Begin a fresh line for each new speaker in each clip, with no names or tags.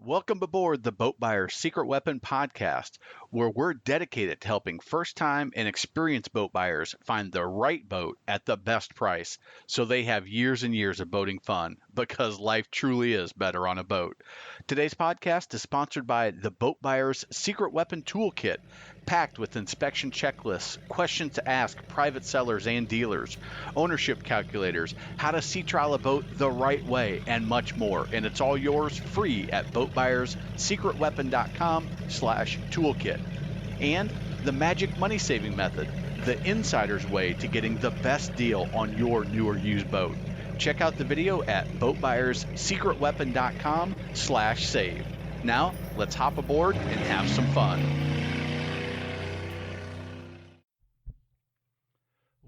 Welcome aboard the Boat Buyer's Secret Weapon podcast, where we're dedicated to helping first-time and experienced boat buyers find the right boat at the best price so they have years and years of boating fun, because life truly is better on a boat. Today's podcast is sponsored by the Boat Buyer's Secret Weapon Toolkit, packed with inspection checklists, questions to ask private sellers and dealers, ownership calculators, how to sea trial a boat the right way, and much more. And it's all yours free at boatbuyerssecretweapon.com/toolkit. And the magic money saving method, the insider's way to getting the best deal on your new or used boat. Check out the video at boatbuyerssecretweapon.com/save. Now, let's hop aboard and have some fun.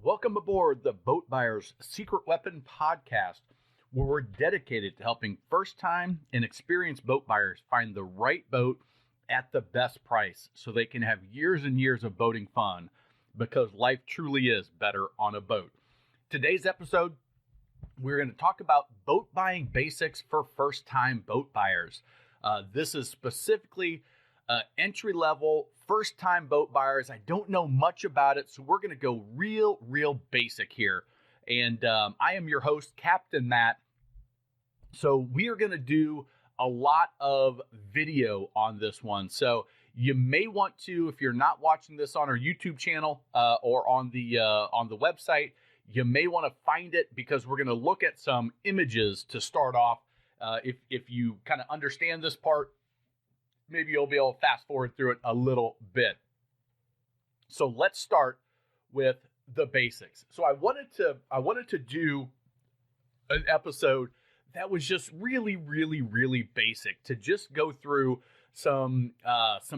Welcome aboard the Boat Buyer's Secret Weapon podcast, where we're dedicated to helping first-time and experienced boat buyers find the right boat at the best price so they can have years and years of boating fun, because life truly is better on a boat. Today's episode, we're going to talk about boat buying basics for first-time boat buyers. This is specifically entry-level, first-time boat buyers. I don't know much about it, so we're going to go real basic here. And I am your host, Captain Matt. So we are going to do a lot of video on this one. So you may want to, if you're not watching this on our YouTube channel or on the website, you may want to find it, because we're going to look at some images to start off. If you kind of understand this part, maybe you'll be able to fast forward through it a little bit. So let's start with the basics. So I wanted to do an episode that was just really basic, to just go through some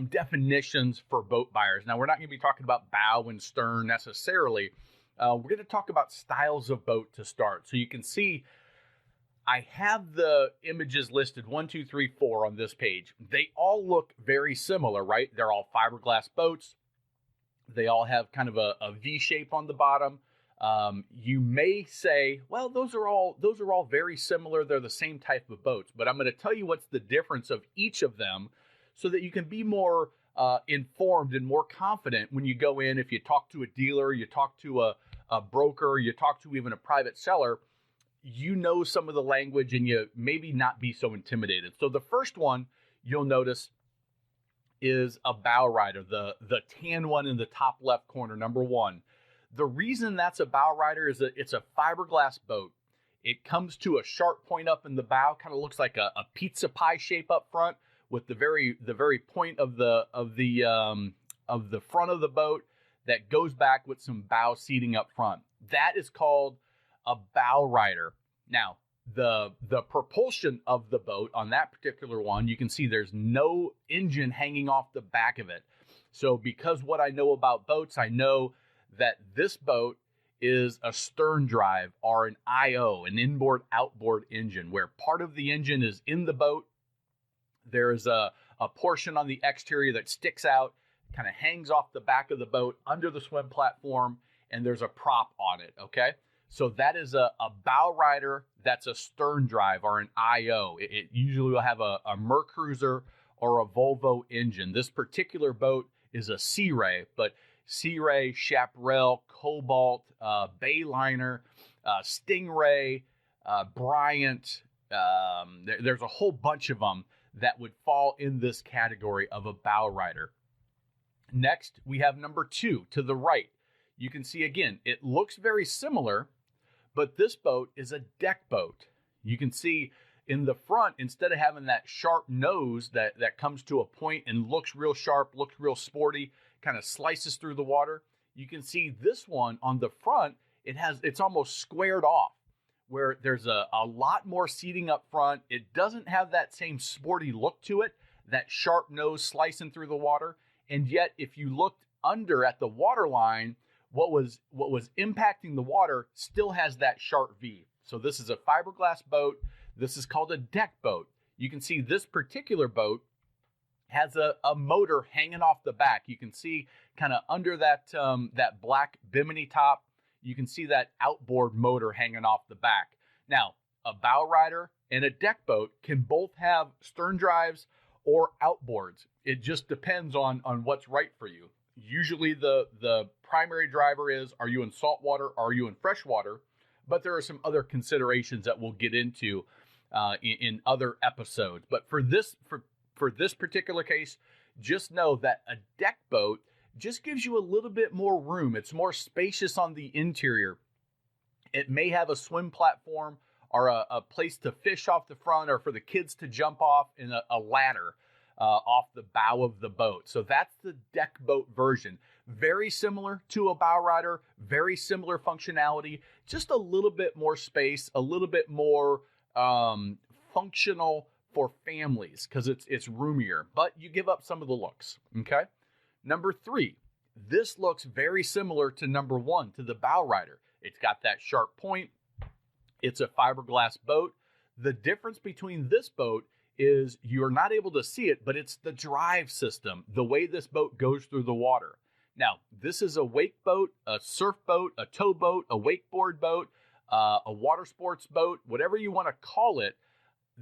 definitions for boat buyers. Now, we're not going to be talking about bow and stern necessarily. We're going to talk about styles of boat to start. So you can see I have the images listed 1, 2, 3, 4 on this page. They all look very similar, right? They're all fiberglass boats. They all have kind of a V shape on the bottom. You may say, well, those are all very similar. They're the same type of boats. But I'm going to tell you what's the difference of each of them, so that you can be more informed and more confident when you go in. If you talk to a dealer, you talk to a broker, you talk to even a private seller, you know some of the language and you maybe not be so intimidated. So the first one you'll notice is a bow rider, the tan one in the top left corner, number 1. The reason that's a bow rider is that it's a fiberglass boat. It comes to a sharp point up in the bow, kind of looks like a pizza pie shape up front, with the very point of the front of the boat that goes back with some bow seating up front. That is called a bow rider. Now, the propulsion of the boat on that particular one, you can see there's no engine hanging off the back of it. So because what I know about boats, I know that this boat is a stern drive, or an IO, an inboard outboard engine, where part of the engine is in the boat. There's a portion on the exterior that sticks out, kind of hangs off the back of the boat under the swim platform, and there's a prop on it, okay? So that is a bow rider that's a stern drive, or an IO. It usually will have a Mercruiser or a Volvo engine. This particular boat is a Sea Ray, but Sea Ray, Chaparral, Cobalt, Bayliner, Stingray, Bryant, there's a whole bunch of them that would fall in this category of a bow rider. Next, we have number 2 to the right. You can see, again, it looks very similar, but this boat is a deck boat. You can see in the front, instead of having that sharp nose that comes to a point and looks real sharp, looks real sporty, kind of slices through the water, you can see this one on the front, it's almost squared off, where there's a lot more seating up front. It doesn't have that same sporty look to it, that sharp nose slicing through the water. And yet, if you looked under at the water line, what was impacting the water still has that sharp V. So this is a fiberglass boat. This is called a deck boat. You can see this particular boat has a motor hanging off the back. You can see kind of under that black bimini top, you can see that outboard motor hanging off the back. Now, a bow rider and a deck boat can both have stern drives or outboards. It just depends on what's right for you. Usually the primary driver is, are you in saltwater, are you in freshwater? But there are some other considerations that we'll get into in other episodes. But for this particular case, just know that a deck boat just gives you a little bit more room. It's more spacious on the interior. It may have a swim platform or a place to fish off the front, or for the kids to jump off in a ladder off the bow of the boat. So that's the deck boat version. Very similar to a bow rider, very similar functionality, just a little bit more space, a little bit more functional for families because it's roomier, but you give up some of the looks, okay? Number 3, this looks very similar to number 1, to the bow rider. It's got that sharp point. It's a fiberglass boat. The difference between this boat is you're not able to see it, but it's the drive system, the way this boat goes through the water. Now, this is a wake boat, a surf boat, a tow boat, a wakeboard boat, a water sports boat, whatever you want to call it.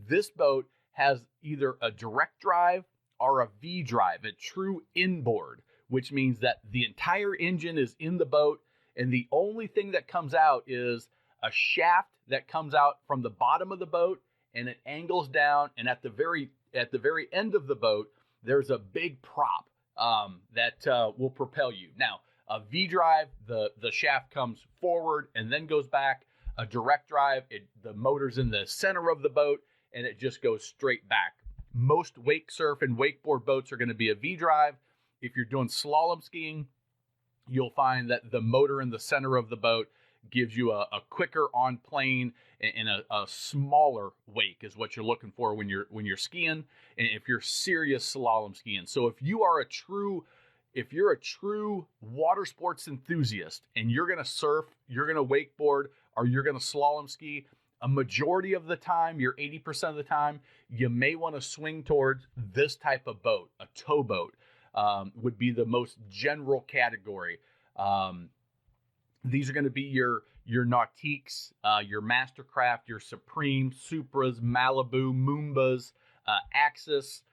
This boat has either a direct drive or a V drive, a true inboard, which means that the entire engine is in the boat, and the only thing that comes out is a shaft that comes out from the bottom of the boat, and it angles down, and at the very end of the boat, there's a big prop that will propel you. Now, a V drive, the shaft comes forward and then goes back. A direct drive, the motor's in the center of the boat, and it just goes straight back. Most wake surf and wakeboard boats are going to be a V drive. If you're doing slalom skiing, you'll find that the motor in the center of the boat gives you a quicker on plane and a smaller wake is what you're looking for when you're skiing, and if you're serious slalom skiing. So if you're a true water sports enthusiast and you're going to surf, you're going to wakeboard, or you're going to slalom ski, a majority of the time, you're 80% of the time, you may want to swing towards this type of boat. A tow boat would be the most general category. These are going to be your Nautiques, your Mastercraft, your Supreme, Supras, Malibu, Moombas, Axis.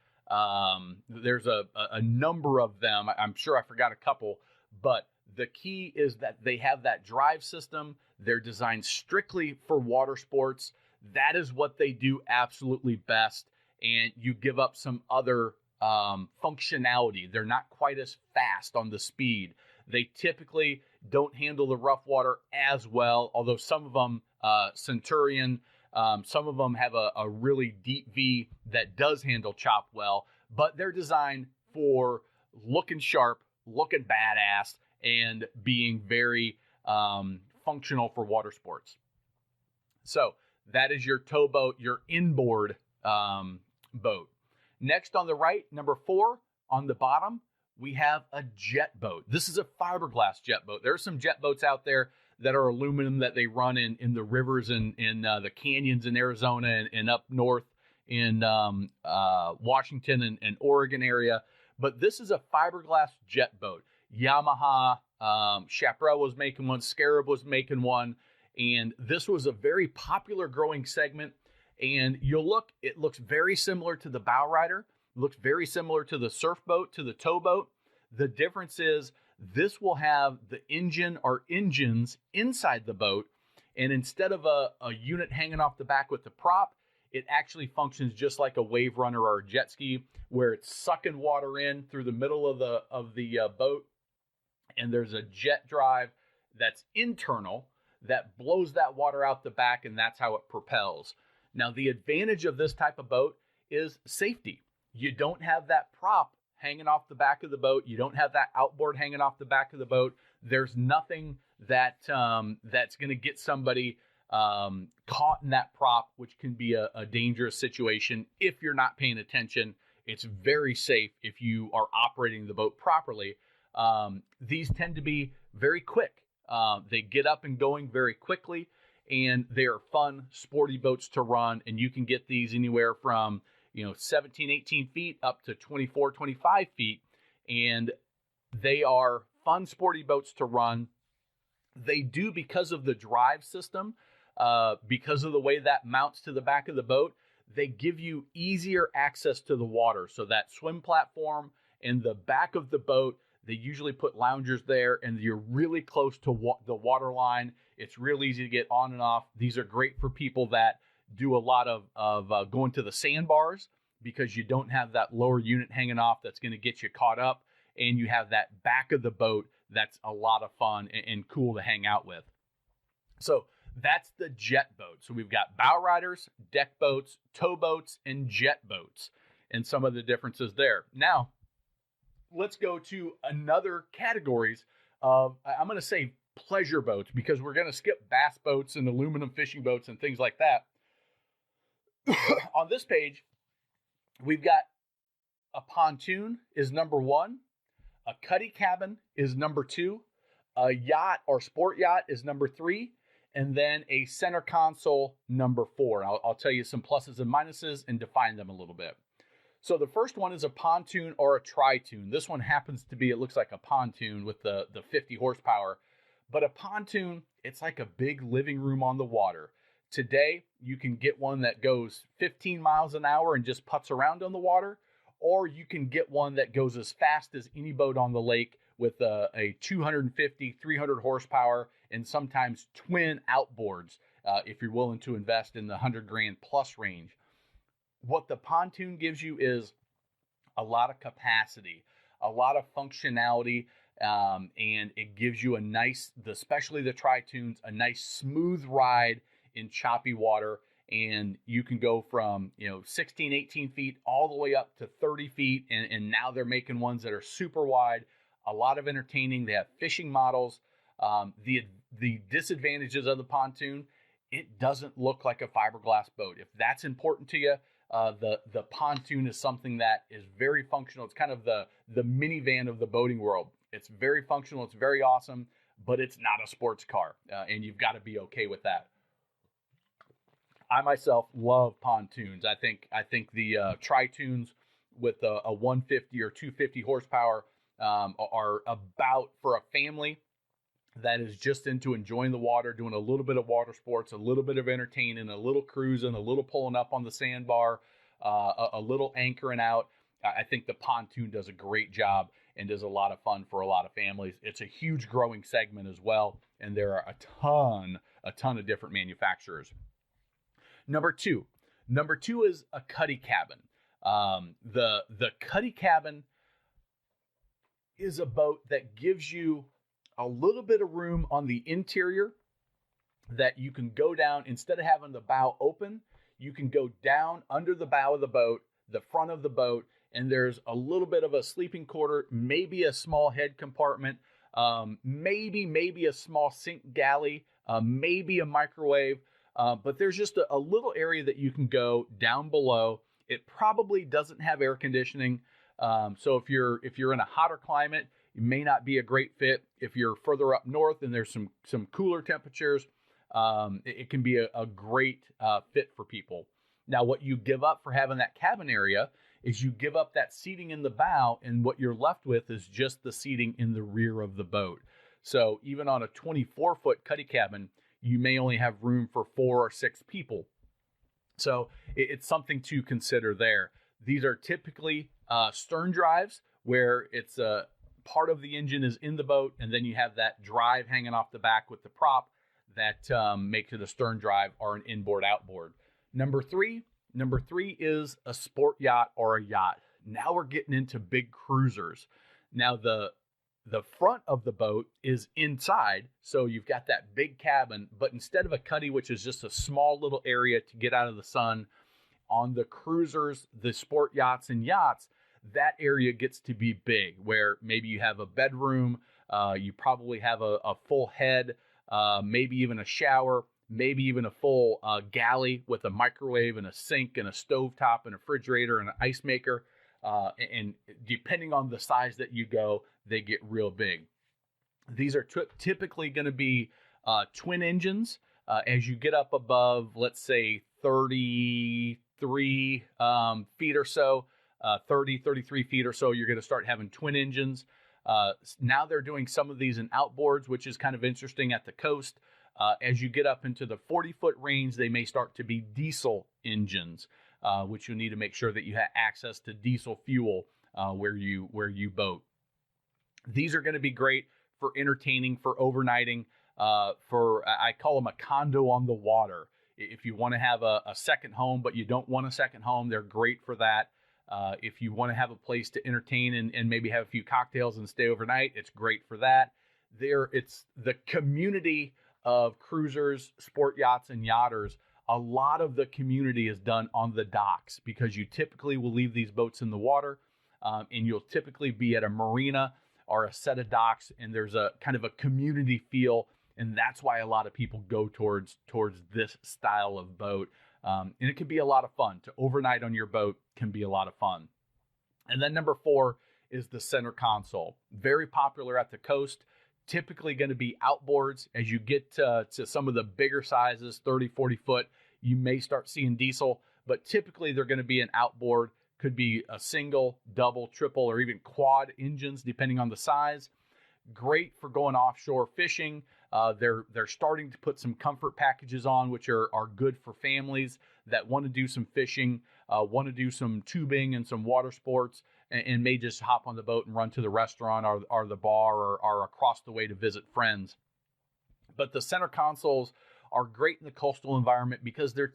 There's a number of them. I'm sure I forgot a couple, but the key is that they have that drive system. They're designed strictly for water sports. That is what they do absolutely best. And you give up some other functionality. They're not quite as fast on the speed. They typically don't handle the rough water as well, although some of them, Centurion, some of them have a really deep V that does handle chop well, but they're designed for looking sharp, looking badass, and being very functional for water sports. So that is your tow boat, your inboard boat. Next on the right, number 4, on the bottom, we have a jet boat. This is a fiberglass jet boat. There are some jet boats out there that are aluminum that they run in the rivers and in the canyons in Arizona and up north in Washington and Oregon area. But this is a fiberglass jet boat. Yamaha, Chaparral was making one, Scarab was making one, and this was a very popular growing segment. And it looks very similar to the bow rider. It looks very similar to the surf boat, to the tow boat. The difference is this will have the engine or engines inside the boat. And instead of a unit hanging off the back with the prop, it actually functions just like a wave runner or a jet ski, where it's sucking water in through the middle of the boat. And there's a jet drive that's internal that blows that water out the back, and that's how it propels. Now, the advantage of this type of boat is safety. You don't have that prop hanging off the back of the boat. You don't have that outboard hanging off the back of the boat. There's nothing that's going to get somebody caught in that prop, which can be a dangerous situation if you're not paying attention. It's very safe if you are operating the boat properly. These tend to be very quick. They get up and going very quickly, and they are fun, sporty boats to run. And you can get these anywhere from 17, 18 feet up to 24, 25 feet. And they are fun, sporty boats to run. They do, because of the drive system, because of the way that mounts to the back of the boat, they give you easier access to the water. So that swim platform and the back of the boat, they usually put loungers there, and you're really close to the water line. It's real easy to get on and off. These are great for people that do a lot of going to the sandbars, because you don't have that lower unit hanging off that's going to get you caught up, and you have that back of the boat that's a lot of fun and cool to hang out with. So that's the jet boat. So we've got bow riders, deck boats, towboats, and jet boats, and some of the differences there. Now, let's go to another categories of, I'm going to say pleasure boats, because we're going to skip bass boats and aluminum fishing boats and things like that. On this page, we've got a pontoon is number 1, a cuddy cabin is number 2, a yacht or sport yacht is number 3, and then a center console number 4. I'll tell you some pluses and minuses and define them a little bit. So the first one is a pontoon or a tri-toon. This one happens to be, it looks like a pontoon with the 50 horsepower, but a pontoon, it's like a big living room on the water. Today, you can get one that goes 15 miles an hour and just puts around on the water, or you can get one that goes as fast as any boat on the lake with a 250, 300 horsepower, and sometimes twin outboards if you're willing to invest in the 100 grand plus range. What the pontoon gives you is a lot of capacity, a lot of functionality, and it gives you a nice, especially the tri-toons, a nice smooth ride in choppy water. And you can go from 16, 18 feet all the way up to 30 feet. And now they're making ones that are super wide, a lot of entertaining. They have fishing models. The disadvantages of the pontoon, it doesn't look like a fiberglass boat. If that's important to you, the pontoon is something that is very functional. It's kind of the minivan of the boating world. It's very functional. It's very awesome, but it's not a sports car. And you've got to be okay with that. I myself love pontoons. I think the tri-toons with a 150 or 250 horsepower are about for a family that is just into enjoying the water, doing a little bit of water sports, a little bit of entertaining, a little cruising, a little pulling up on the sandbar, a little anchoring out. I think the pontoon does a great job and does a lot of fun for a lot of families. It's a huge growing segment as well, and there are a ton of different manufacturers. Number two is a cuddy cabin. The cuddy cabin is a boat that gives you a little bit of room on the interior that you can go down. Instead of having the bow open, you can go down under the bow of the boat, the front of the boat, and there's a little bit of a sleeping quarter, maybe a small head compartment, maybe a small sink galley, maybe a microwave. But there's just a little area that you can go down below. It probably doesn't have air conditioning. So if you're in a hotter climate, it may not be a great fit. If you're further up north and there's some cooler temperatures, it can be a great fit for people. Now, what you give up for having that cabin area is you give up that seating in the bow, and what you're left with is just the seating in the rear of the boat. So even on a 24-foot cuddy cabin, you may only have room for 4 or 6 people. So it's something to consider there. These are typically stern drives, where it's part of the engine is in the boat, and then you have that drive hanging off the back with the prop that makes it a stern drive or an inboard-outboard. Number three is a sport yacht or a yacht. Now we're getting into big cruisers. Now the front of the boat is inside, so you've got that big cabin, but instead of a cuddy, which is just a small little area to get out of the sun, on the cruisers, the sport yachts and yachts, that area gets to be big, where maybe you have a bedroom, you probably have a full head, maybe even a shower, maybe even a full galley with a microwave and a sink and a stovetop and a refrigerator and an ice maker. And depending on the size that you go, they get real big. These are typically going to be twin engines. As you get up above, let's say 33 feet or so, 33 feet or so, you're going to start having twin engines. Now they're doing some of these in outboards, which is kind of interesting at the coast. As you get up into the 40-foot range, they may start to be diesel engines, which you'll need to make sure that you have access to diesel fuel where you boat. These are going to be great for entertaining, for overnighting, I call them a condo on the water. If you want to have a second home, but you don't want a second home, they're great for that. If you want to have a place to entertain and maybe have a few cocktails and stay overnight, it's great for that. It's the community of cruisers, sport yachts, and yachters. A lot of the community is done on the docks because you typically will leave these boats in the water, and you'll typically be at a marina or a set of docks, and there's a kind of a community feel, and that's why a lot of people go towards this style of boat. And it can be a lot of fun. To overnight on your boat can be a lot of fun. And then number 4 is the center console. Very popular at the coast. Typically going to be outboards. As you get to some of the bigger sizes, 30, 40 foot, you may start seeing diesel, but typically they're going to be an outboard. Could be a single, double, triple, or even quad engines, depending on the size. Great for going offshore fishing. They're starting to put some comfort packages on, which are good for families that want to do some fishing, want to do some tubing and some water sports, and may just hop on the boat and run to the restaurant or the bar or across the way to visit friends. But the center consoles are great in the coastal environment because they're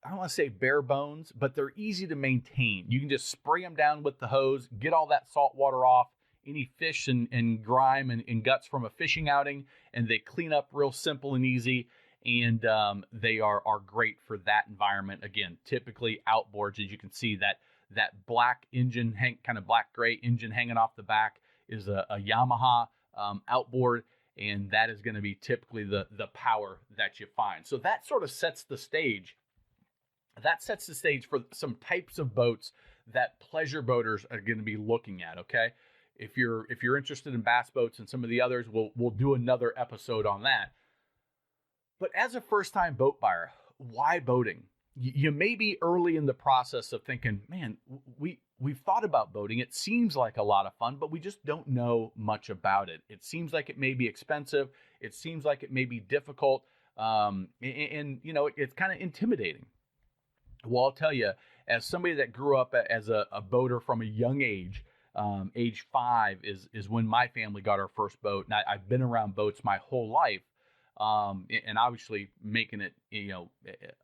I don't want to say bare bones, but they're easy to maintain. You can just spray them down with the hose, get all that salt water off, any fish and grime and guts from a fishing outing, and they clean up real simple and easy. And they are great for that environment. Again, typically outboards, as you can see, that black engine, kind of black gray engine hanging off the back is a Yamaha outboard, and that is going to be typically the power that you find. So that sort of sets the stage. That sets the stage for some types of boats that pleasure boaters are going to be looking at. Okay, if you're interested in bass boats and some of the others, we'll do another episode on that. But as a first-time boat buyer, why boating? You may be early in the process of thinking, man, we've thought about boating. It seems like a lot of fun, but we just don't know much about it. It seems like it may be expensive. It seems like it may be difficult, and it's kind of intimidating. Well, I'll tell you, as somebody that grew up as a boater from a young age, age 5 is when my family got our first boat, and I've been around boats my whole life, and obviously making it,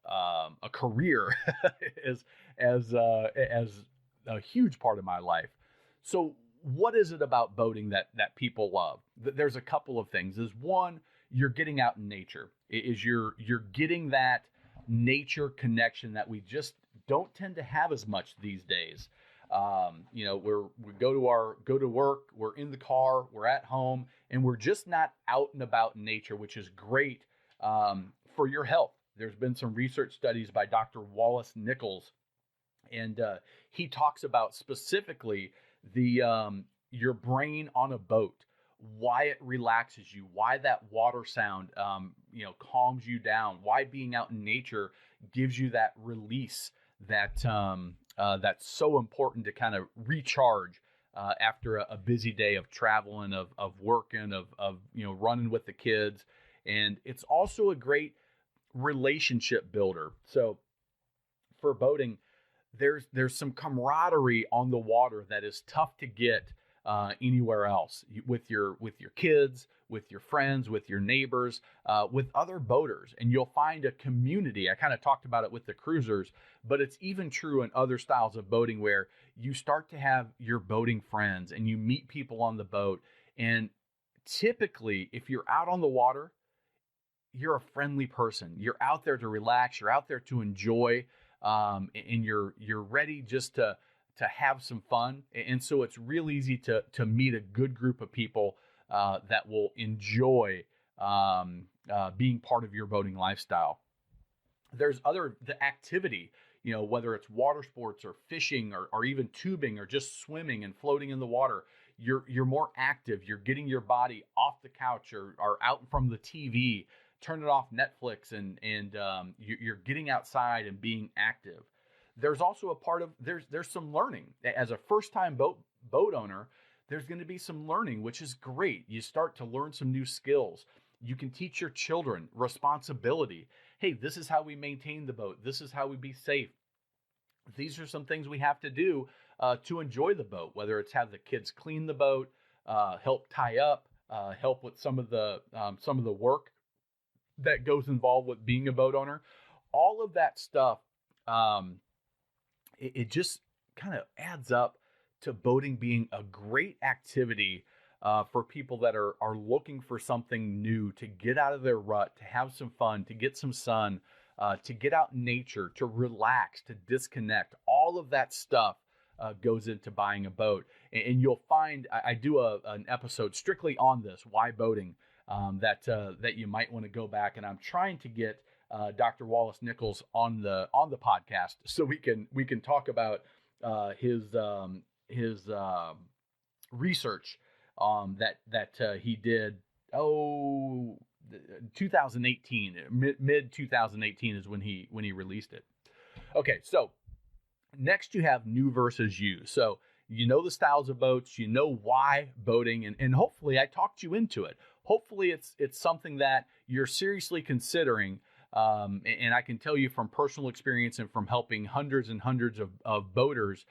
a career as a huge part of my life. So, what is it about boating that people love? There's a couple of things. Is one, you're getting out in nature. You're getting that nature connection that we just don't tend to have as much these days. We go to work, we're in the car, we're at home, and we're just not out and about in nature, which is great for your health. There's been some research studies by Dr. Wallace Nichols, and he talks about specifically your brain on a boat, why it relaxes you, why that water sound calms you down, why being out in nature gives you that release that's so important to kind of recharge after a busy day of traveling, of working, of running with the kids. And it's also a great relationship builder. So for boating, there's some camaraderie on the water that is tough to get anywhere else, with your kids, with your friends, with your neighbors, with other boaters. And you'll find a community. I kind of talked about it with the cruisers, but it's even true in other styles of boating where you start to have your boating friends and you meet people on the boat. And typically, if you're out on the water, you're a friendly person. You're out there to relax. You're out there to enjoy, and you're ready just to have some fun. And so it's real easy to meet a good group of people that will enjoy being part of your boating lifestyle. There's the activity, whether it's water sports or fishing or even tubing or just swimming and floating in the water. You're more active. You're getting your body off the couch or out from the TV, turning off Netflix, and you're getting outside and being active. There's also a part of there's some learning. As a first-time boat owner, there's going to be some learning, which is great. You start to learn some new skills. You can teach your children responsibility. Hey, this is how we maintain the boat. This is how we be safe. These are some things we have to do to enjoy the boat, whether it's have the kids clean the boat, help tie up, help with some of the work that goes involved with being a boat owner. All of that stuff, it just kind of adds up to boating being a great activity for people that are looking for something new, to get out of their rut, to have some fun, to get some sun, to get out in nature, to relax, to disconnect. All of that stuff goes into buying a boat. And you'll find I do an episode strictly on this, why boating, that you might want to go back. And I'm trying to get Dr. Wallace Nichols on the podcast so we can talk about his research that he did. 2018, mid 2018 is when he released it. Okay, so next you have new versus used. So you know the styles of boats, you know why boating, and hopefully I talked you into it. Hopefully it's something that you're seriously considering. And I can tell you from personal experience and from helping hundreds and hundreds of boaters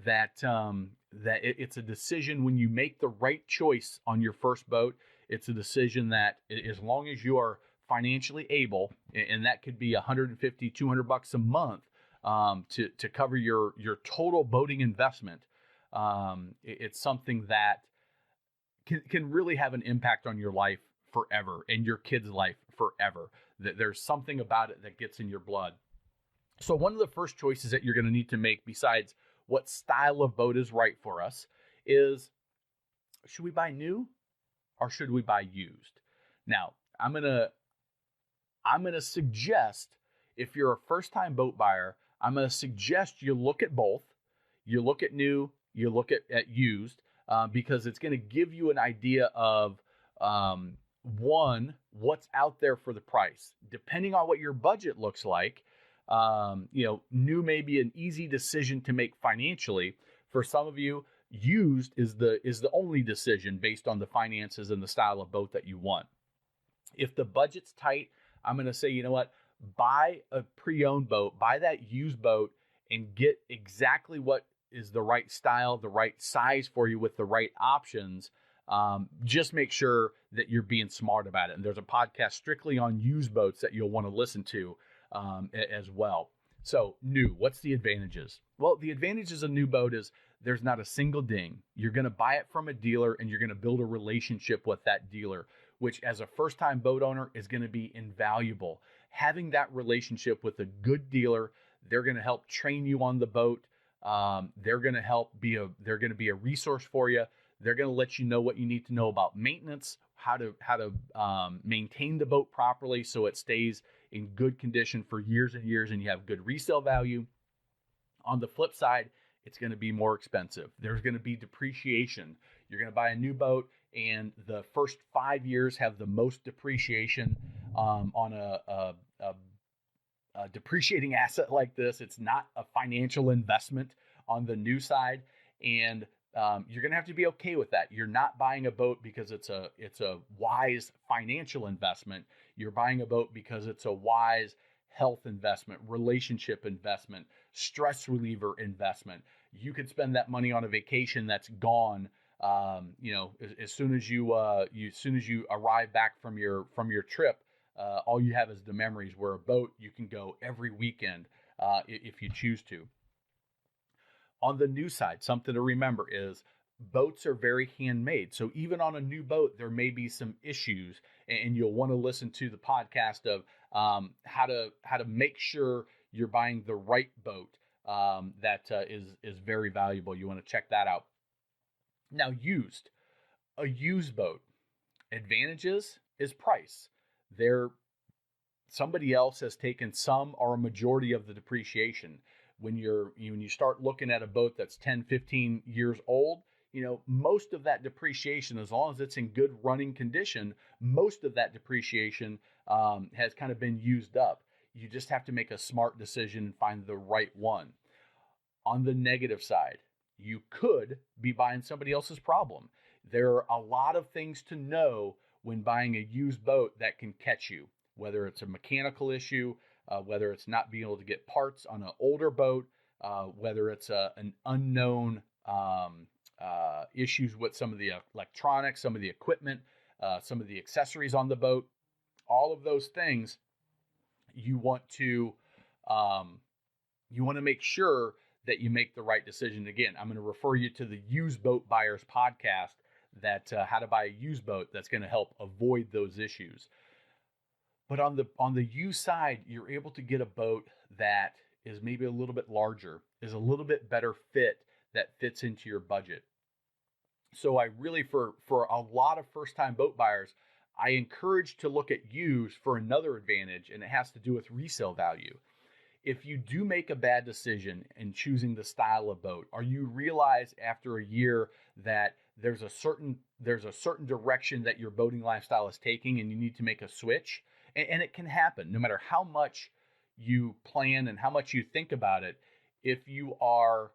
that it's a decision. When you make the right choice on your first boat, it's a decision that, as long as you are financially able, and that could be $150, $200 a month to cover your total boating investment, it's something that can really have an impact on your life forever and your kids' life forever. There's something about it that gets in your blood. So one of the first choices that you're going to need to make, besides what style of boat is right for us, is, should we buy new or should we buy used? Now, I'm going to suggest, if you're a first-time boat buyer, I'm going to suggest you look at both. You look at new, you look at used, because it's going to give you an idea of, one, what's out there for the price. Depending on what your budget looks like, new may be an easy decision to make financially. For some of you, used is the only decision based on the finances and the style of boat that you want. If the budget's tight, I'm going to say, you know what, buy a pre-owned boat, buy that used boat, and get exactly what is the right style, the right size for you with the right options. Just make sure that you're being smart about it. And there's a podcast strictly on used boats that you'll want to listen to as well. So new, what's the advantages? Well, the advantages of new boat is there's not a single ding. You're going to buy it from a dealer and you're going to build a relationship with that dealer, which as a first-time boat owner is going to be invaluable. Having that relationship with a good dealer, they're going to help train you on the boat. They're going to be a resource for you. They're going to let you know what you need to know about maintenance, how to maintain the boat properly so it stays in good condition for years and years, and you have good resale value. On the flip side, it's going to be more expensive. There's going to be depreciation. You're going to buy a new boat, and the first 5 years have the most depreciation on a depreciating asset like this. It's not a financial investment on the new side, and you're going to have to be okay with that. You're not buying a boat because it's a wise financial investment. You're buying a boat because it's a wise health investment, relationship investment, stress reliever investment. You could spend that money on a vacation that's gone. As soon as you arrive back from your trip, all you have is the memories. Where a boat, you can go every weekend if you choose to. On the new side, something to remember is boats are very handmade. So even on a new boat, there may be some issues, and you'll want to listen to the podcast of how to make sure you're buying the right boat. That is very valuable. You want to check that out. Now, a used boat, advantages is price. Somebody else has taken some or a majority of the depreciation. When you start looking at a boat that's 10, 15 years old, most of that depreciation, as long as it's in good running condition, most of that depreciation has kind of been used up. You just have to make a smart decision and find the right one. On the negative side, you could be buying somebody else's problem. There are a lot of things to know when buying a used boat that can catch you, whether it's a mechanical issue, whether it's not being able to get parts on an older boat, whether it's an unknown issues with some of the electronics, some of the equipment, some of the accessories on the boat, all of those things. You want to make sure that you make the right decision. Again, I'm going to refer you to the Used Boat Buyers podcast, that how to buy a used boat, that's going to help avoid those issues. But on the used side, you're able to get a boat that is maybe a little bit larger, is a little bit better fit, that fits into your budget. So I really, for a lot of first-time boat buyers, I encourage to look at used for another advantage, and it has to do with resale value. If you do make a bad decision in choosing the style of boat, or you realize after a year that there's a certain direction that your boating lifestyle is taking and you need to make a switch, and it can happen no matter how much you plan and how much you think about it. If you are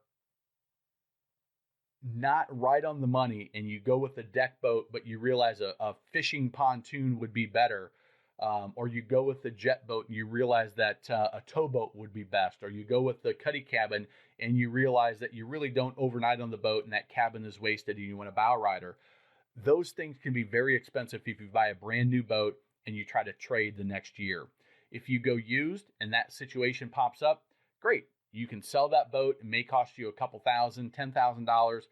not right on the money and you go with a deck boat, but you realize a fishing pontoon would be better, or you go with the jet boat and you realize that a towboat would be best, or you go with the cuddy cabin and you realize that you really don't overnight on the boat and that cabin is wasted and you want a bow rider. Those things can be very expensive if you buy a brand new boat and you try to trade the next year. If you go used and that situation pops up, great. You can sell that boat. It may cost you a couple thousand, $10,000,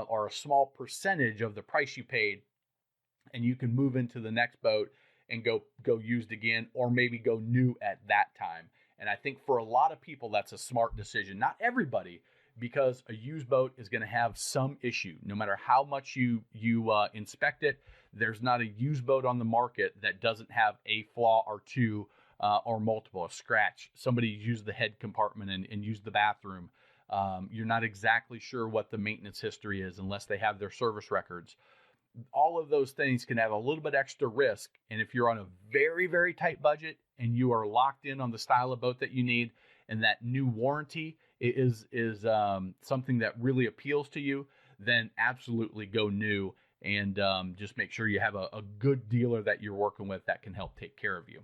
or a small percentage of the price you paid, and you can move into the next boat and go used again, or maybe go new at that time. And I think for a lot of people, that's a smart decision. Not everybody, because a used boat is going to have some issue. No matter how much you inspect it, there's not a used boat on the market that doesn't have a flaw or two, or multiple, a scratch. Somebody used the head compartment and used the bathroom. You're not exactly sure what the maintenance history is unless they have their service records. All of those things can have a little bit extra risk. And if you're on a very, very tight budget and you are locked in on the style of boat that you need, and that new warranty is something that really appeals to you, then absolutely go new, and just make sure you have a good dealer that you're working with that can help take care of you.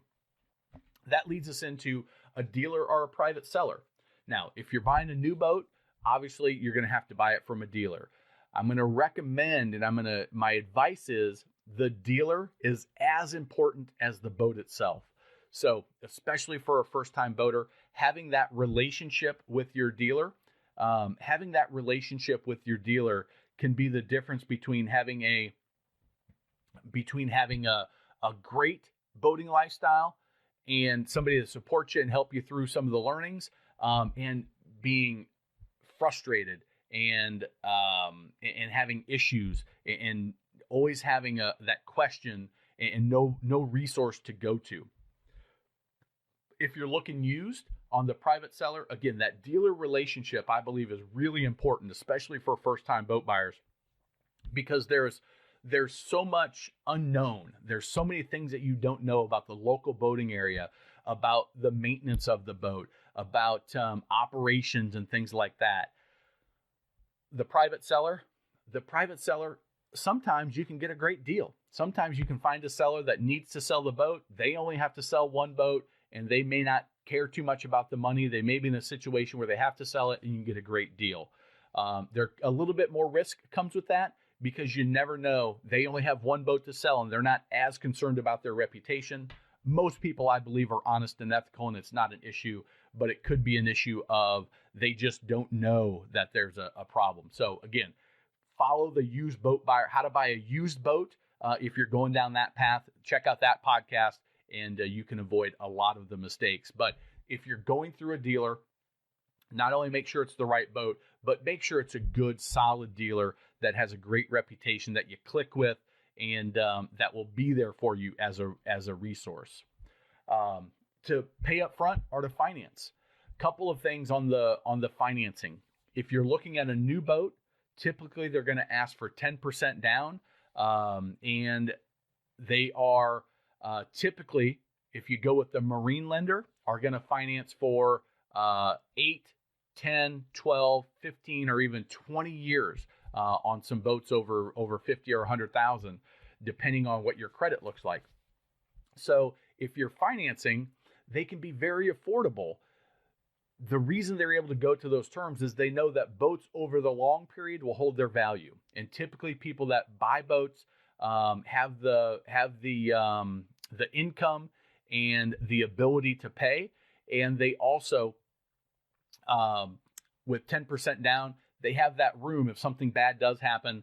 That leads us into a dealer or a private seller. Now, if you're buying a new boat, obviously you're going to have to buy it from a dealer. I'm going to recommend, and my advice is, the dealer is as important as the boat itself. So, especially for a first-time boater, having that relationship with your dealer, can be the difference between having a great boating lifestyle and somebody to support you and help you through some of the learnings, and being frustrated and having issues and always having that question and no resource to go to. If you're looking used on the private seller, again, that dealer relationship, I believe, is really important, especially for first-time boat buyers, because there's so much unknown. There's so many things that you don't know about the local boating area, about the maintenance of the boat, about operations and things like that. The private seller, sometimes you can get a great deal. Sometimes you can find a seller that needs to sell the boat. They only have to sell one boat, and they may not care too much about the money. They may be in a situation where they have to sell it, and you can get a great deal. There a little bit more risk comes with that, because you never know. They only have one boat to sell, and they're not as concerned about their reputation. Most people, I believe, are honest and ethical, and it's not an issue, but it could be an issue of they just don't know that there's a problem. So again, follow the used boat buyer, how to buy a used boat. If you're going down that path, check out that podcast, and you can avoid a lot of the mistakes. But if you're going through a dealer, not only make sure it's the right boat, but make sure it's a good, solid dealer that has a great reputation that you click with, and that will be there for you as a resource. To pay up front or to finance. Couple of things on the financing. If you're looking at a new boat, typically they're going to ask for 10% down, and they are typically, if you go with the marine lender, are going to finance for 8, 10, 12, 15, or even 20 years on some boats over 50 or 100,000. depending on what your credit looks like. So if you're financing, they can be very affordable. The reason they're able to go to those terms is they know that boats over the long period will hold their value. And typically people that buy boats have the income and the ability to pay. And they also, with 10% down, they have that room. If something bad does happen,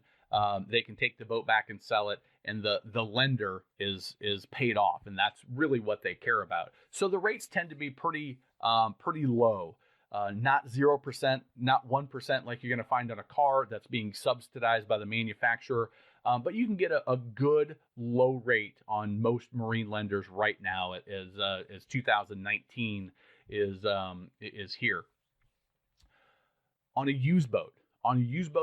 they can take the boat back and sell it, and the lender is paid off, and that's really what they care about. So the rates tend to be pretty low, not 0%, not 1% like you're going to find on a car that's being subsidized by the manufacturer. But you can get a good low rate on most marine lenders right now as 2019 is here. On a used boat,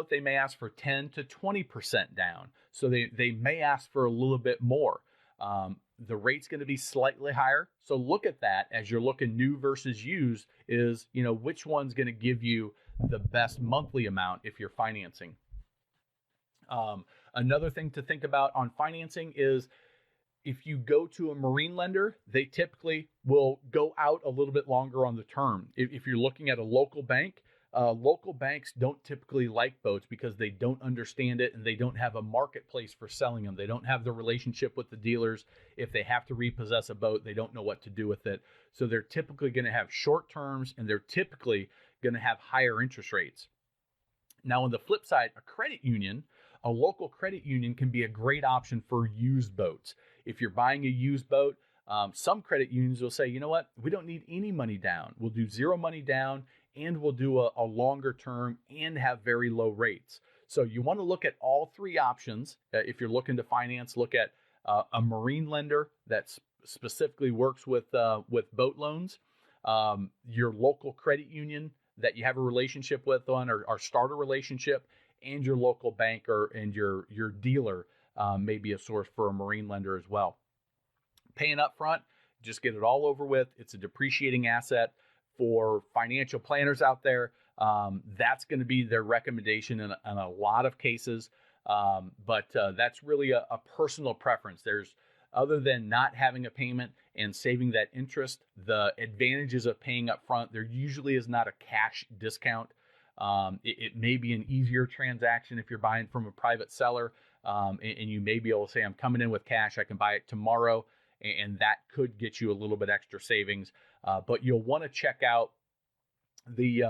they may ask for 10 to 20% down. So they may ask for a little bit more. The rate's going to be slightly higher. So look at that as you're looking new versus used is, which one's going to give you the best monthly amount if you're financing. Another thing to think about on financing is if you go to a marine lender, they typically will go out a little bit longer on the term. If you're looking at a local bank, local banks don't typically like boats because they don't understand it and they don't have a marketplace for selling them. They don't have the relationship with the dealers. If they have to repossess a boat, they don't know what to do with it. So they're typically going to have short terms and they're typically going to have higher interest rates. Now, on the flip side, a local credit union can be a great option for used boats. If you're buying a used boat, some credit unions will say, you know what, we don't need any money down. We'll do zero money down, and we'll do a longer term and have very low rates. So you want to look at all three options. If you're looking to finance, look at a marine lender that specifically works with boat loans, your local credit union that you have a relationship with or start a relationship, and your local banker and your dealer may be a source for a marine lender as well. Paying up front, just get it all over with. It's a depreciating asset. For financial planners out there, that's going to be their recommendation in a lot of cases. But that's really a personal preference. Other than not having a payment and saving that interest, the advantages of paying up front, there usually is not a cash discount. It may be an easier transaction if you're buying from a private seller, and you may be able to say, I'm coming in with cash, I can buy it tomorrow, and that could get you a little bit extra savings. But you'll want to check out the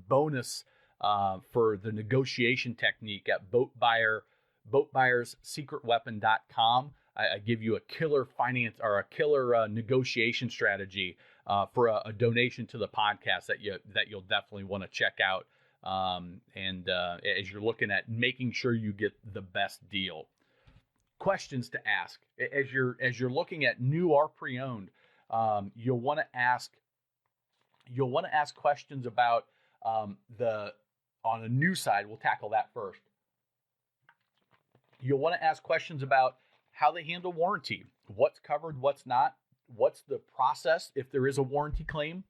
bonus for the negotiation technique at boatbuyersSecretWeapon.com. I give you a killer finance or a killer negotiation strategy for a donation to the podcast that you'll definitely want to check out. And as you're looking at making sure you get the best deal. Questions to ask as you're looking at new or pre-owned. You'll want to ask questions about on a new side. We'll tackle that first. You'll want to ask questions about how they handle warranty, what's covered, what's not, what's the process if there is a warranty claim,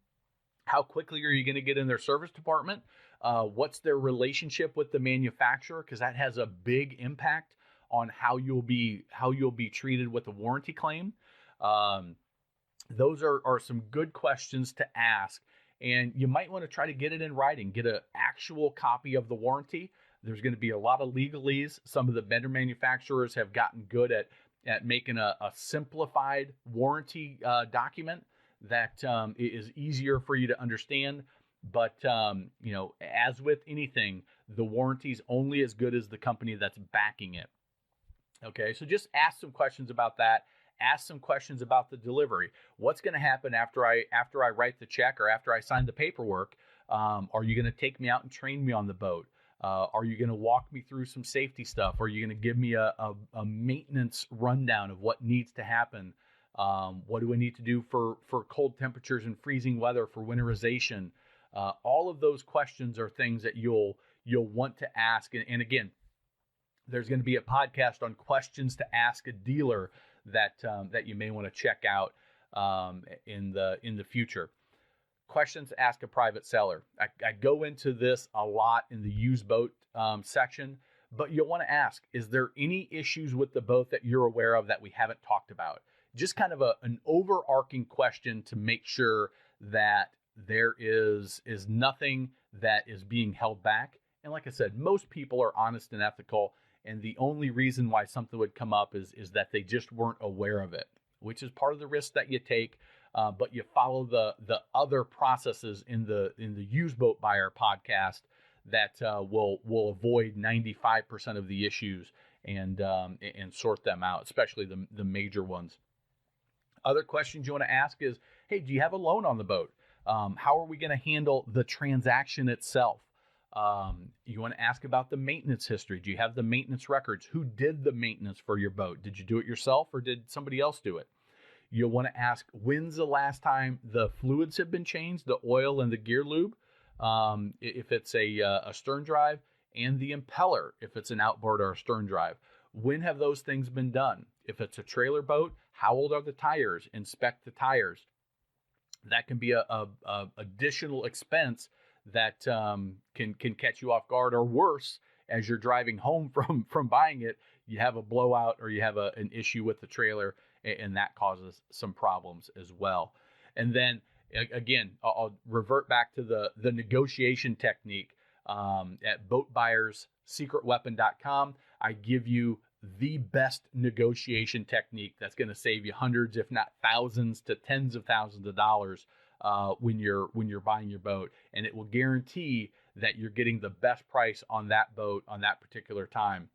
how quickly are you going to get in their service department, what's their relationship with the manufacturer, because that has a big impact on how you'll be treated with a warranty claim. Those are some good questions to ask, and you might want to try to get it in writing, get an actual copy of the warranty. There's going to be a lot of legalese. Some of the vendor manufacturers have gotten good at making a simplified warranty document that is easier for you to understand. But, as with anything, the warranty's only as good as the company that's backing it. Okay, so just ask some questions about that. Ask some questions about the delivery. What's going to happen after I write the check or after I sign the paperwork? Are you going to take me out and train me on the boat? Are you going to walk me through some safety stuff? Are you going to give me a maintenance rundown of what needs to happen? What do I need to do for cold temperatures and freezing weather, for winterization? All of those questions are things that you'll want to ask. And again, there's going to be a podcast on questions to ask a dealer that you may want to check out in the future. Questions to ask a private seller. I go into this a lot in the used boat section, But you'll want to ask, is there any issues with the boat that you're aware of that we haven't talked about? Just kind of an overarching question to make sure that there is nothing that is being held back. And like I said, most people are honest and ethical, and the only reason why something would come up is that they just weren't aware of it, which is part of the risk that you take. But you follow the other processes in the Used Boat Buyer podcast that will avoid 95% of the issues and sort them out, especially the major ones. Other questions you want to ask is, hey, do you have a loan on the boat? How are we going to handle the transaction itself? You want to ask about the maintenance history. Do you have the maintenance records? Who did the maintenance for your boat? Did you do it yourself or did somebody else do it? You'll want to ask, when's the last time the fluids have been changed, the oil and the gear lube, if it's a stern drive, and the impeller, if it's an outboard or a stern drive. When have those things been done? If it's a trailer boat, how old are the tires? Inspect the tires. That can be a additional expense that can catch you off guard, or worse, as you're driving home from buying it, you have a blowout or you have an issue with the trailer, and that causes some problems as well. And then again, I'll revert back to the negotiation technique at boatbuyerssecretweapon.com. I give you the best negotiation technique that's going to save you hundreds, if not thousands, to tens of thousands of dollars when you're buying your boat, and it will guarantee that you're getting the best price on that boat on that particular time.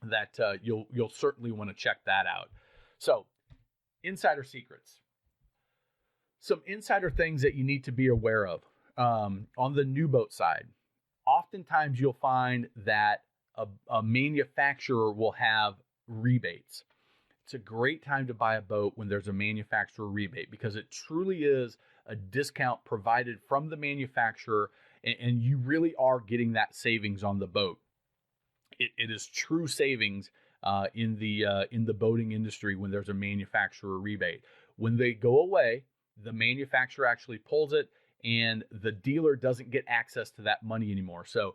That you'll certainly want to check that out. So, insider secrets. Some insider things that you need to be aware of on the new boat side. Oftentimes, you'll find that a manufacturer will have rebates. It's a great time to buy a boat when there's a manufacturer rebate, because it truly is a discount provided from the manufacturer, and you really are getting that savings on the boat. It is true savings in the boating industry when there's a manufacturer rebate. When they go away, the manufacturer actually pulls it, and the dealer doesn't get access to that money anymore. So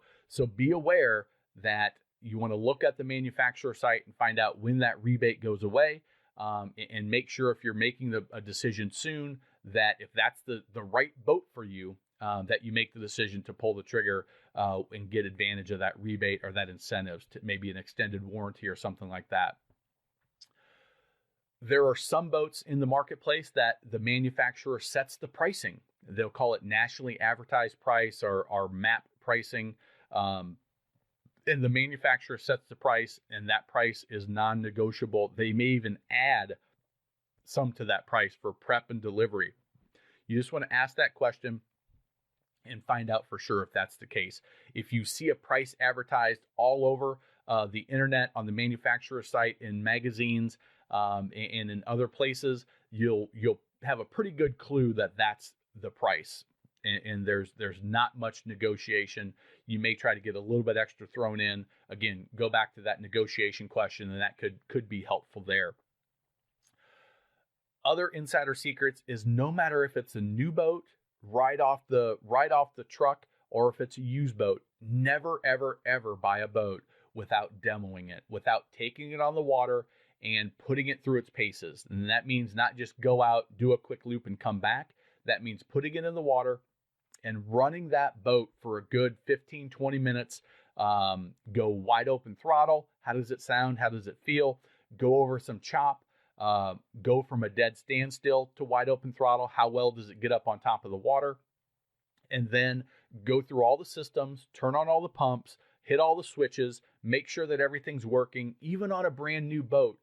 be aware that you want to look at the manufacturer site and find out when that rebate goes away, and make sure if you're making a decision soon, that if that's the right boat for you, that you make the decision to pull the trigger and get advantage of that rebate or that incentive, to maybe an extended warranty or something like that. There are some boats in the marketplace that the manufacturer sets the pricing. They'll call it nationally advertised price or MAP pricing. And the manufacturer sets the price, and that price is non-negotiable. They may even add some to that price for prep and delivery. You just want to ask that question and find out for sure if that's the case. If you see a price advertised all over the internet, on the manufacturer site, in magazines, and in other places, you'll have a pretty good clue that that's the price. And there's not much negotiation. You may try to get a little bit extra thrown in. Again, go back to that negotiation question, and that could be helpful there. Other insider secrets is, no matter if it's a new boat right off the truck or if it's a used boat, never ever ever buy a boat without demoing it, without taking it on the water and putting it through its paces. And that means not just go out, do a quick loop and come back. That means putting it in the water and running that boat for a good 15-20 minutes. Go wide open throttle. How does it sound? How does it feel? Go over some chop. Go from a dead standstill to wide open throttle. How well does it get up on top of the water? And then go through all the systems, turn on all the pumps, hit all the switches, make sure that everything's working. Even on a brand new boat,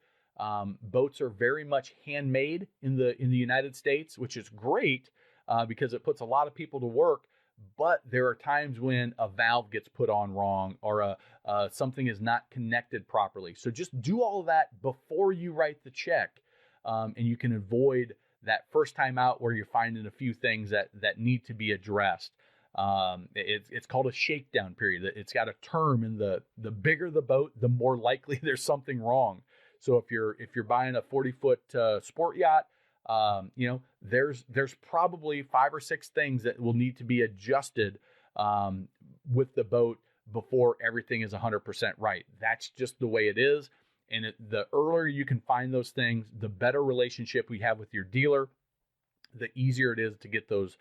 boats are very much handmade in the United States, which is great because it puts a lot of people to work. But there are times when a valve gets put on wrong, or something is not connected properly. So just do all of that before you write the check, and you can avoid that first time out where you're finding a few things that need to be addressed. It's called a shakedown period. It's got a term, and the bigger the boat, the more likely there's something wrong. So if you're buying a 40-foot sport yacht, there's probably 5 or 6 things that will need to be adjusted with the boat before everything is 100% right. That's just the way it is. And the earlier you can find those things, the better relationship we have with your dealer, the easier it is to get those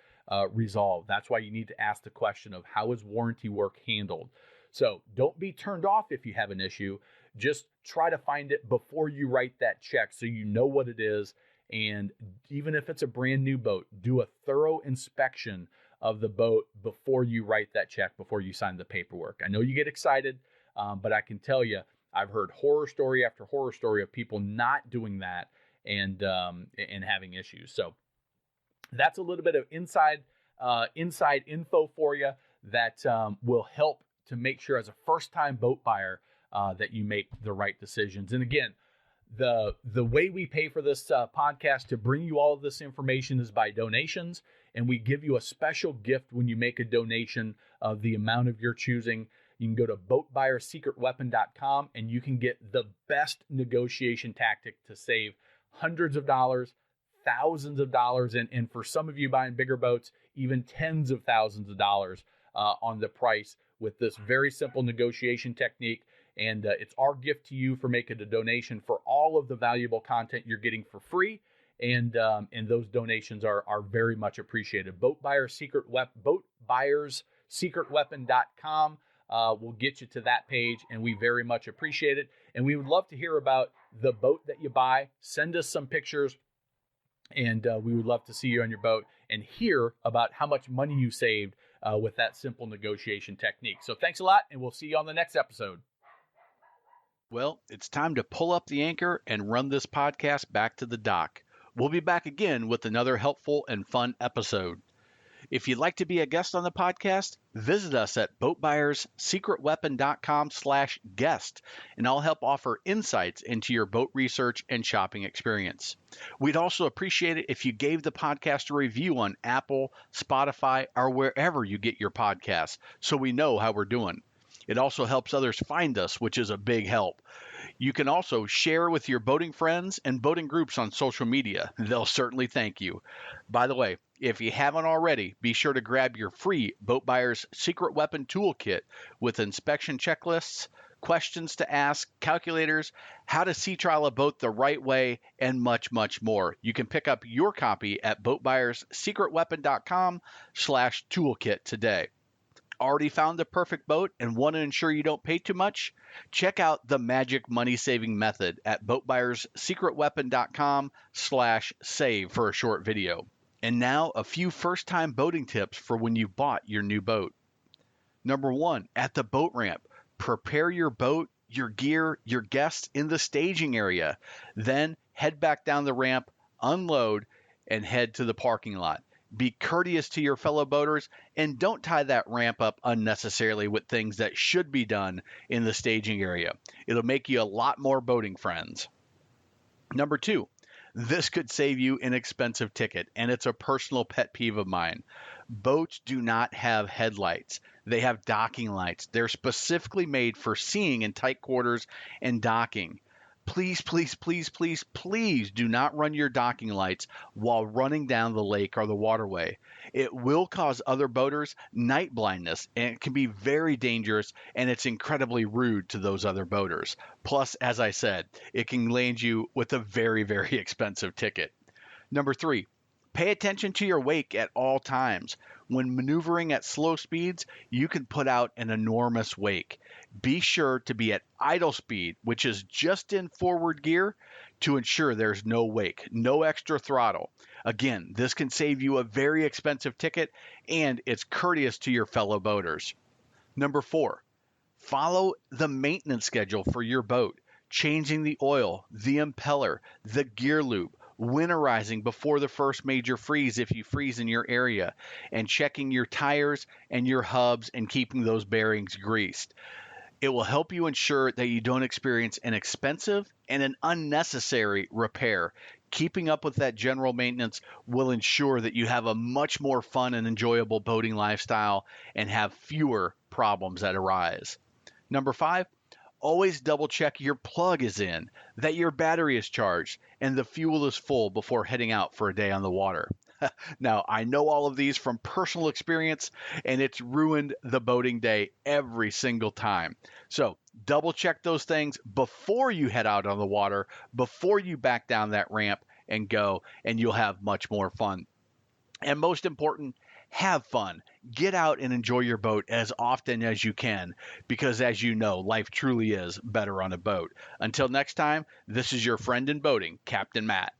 resolved. That's why you need to ask the question of how is warranty work handled? So don't be turned off if you have an issue. Just try to find it before you write that check so you know what it is. And even if it's a brand new boat, do a thorough inspection of the boat before you write that check, before you sign the paperwork. I know you get excited, but I can tell you, I've heard horror story after horror story of people not doing that and having issues. So that's a little bit of inside info for you that will help to make sure as a first-time boat buyer that you make the right decisions. And again, the way we pay for this podcast to bring you all of this information is by donations, and we give you a special gift when you make a donation of the amount of your choosing. You can go to boatbuyersecretweapon.com and you can get the best negotiation tactic to save hundreds of dollars, thousands of dollars, and for some of you buying bigger boats, even tens of thousands of dollars on the price with this very simple negotiation technique. And it's our gift to you for making a donation for all of the valuable content you're getting for free. And those donations are very much appreciated. Boatbuyersecretweapon.com will get you to that page, and we very much appreciate it. And we would love to hear about the boat that you buy. Send us some pictures, and we would love to see you on your boat and hear about how much money you saved with that simple negotiation technique. So thanks a lot, and we'll see you on the next episode.
Well, it's time to pull up the anchor and run this podcast back to the dock. We'll be back again with another helpful and fun episode. If you'd like to be a guest on the podcast, visit us at boatbuyersecretweapon.com/guest, and I'll help offer insights into your boat research and shopping experience. We'd also appreciate it if you gave the podcast a review on Apple, Spotify, or wherever you get your podcasts, so we know how we're doing. It also helps others find us, which is a big help. You can also share with your boating friends and boating groups on social media. They'll certainly thank you. By the way, if you haven't already, be sure to grab your free Boat Buyer's Secret Weapon Toolkit with inspection checklists, questions to ask, calculators, how to sea trial a boat the right way, and much, much more. You can pick up your copy at boatbuyersecretweapon.com/toolkit today. Already found the perfect boat and want to ensure you don't pay too much? Check out the magic money saving method at boatbuyersecretweapon.com/save for a short video. And now a few first time boating tips for when you bought your new boat. Number 1, at the boat ramp, prepare your boat, your gear, your guests in the staging area. Then head back down the ramp, unload, and head to the parking lot. Be courteous to your fellow boaters and don't tie that ramp up unnecessarily with things that should be done in the staging area. It'll make you a lot more boating friends. Number 2, this could save you an expensive ticket, and it's a personal pet peeve of mine. Boats do not have headlights. They have docking lights. They're specifically made for seeing in tight quarters and docking. Please, please, please, please, please do not run your docking lights while running down the lake or the waterway. It will cause other boaters night blindness, and it can be very dangerous, and it's incredibly rude to those other boaters. Plus, as I said, it can land you with a very, very expensive ticket. Number 3, pay attention to your wake at all times. When maneuvering at slow speeds, you can put out an enormous wake. Be sure to be at idle speed, which is just in forward gear, to ensure there's no wake, no extra throttle. Again, this can save you a very expensive ticket, and it's courteous to your fellow boaters. Number 4, follow the maintenance schedule for your boat, changing the oil, the impeller, the gear loop, winterizing before the first major freeze if you freeze in your area, and checking your tires and your hubs and keeping those bearings greased. It will help you ensure that you don't experience an expensive and an unnecessary repair. Keeping up with that general maintenance will ensure that you have a much more fun and enjoyable boating lifestyle and have fewer problems that arise. Number 5, always double check your plug is in, that your battery is charged, and the fuel is full before heading out for a day on the water. Now, I know all of these from personal experience, and it's ruined the boating day every single time. So double check those things before you head out on the water, before you back down that ramp and go, and you'll have much more fun. And most important, have fun. Get out and enjoy your boat as often as you can, because as you know, life truly is better on a boat. Until next time, this is your friend in boating, Captain Matt.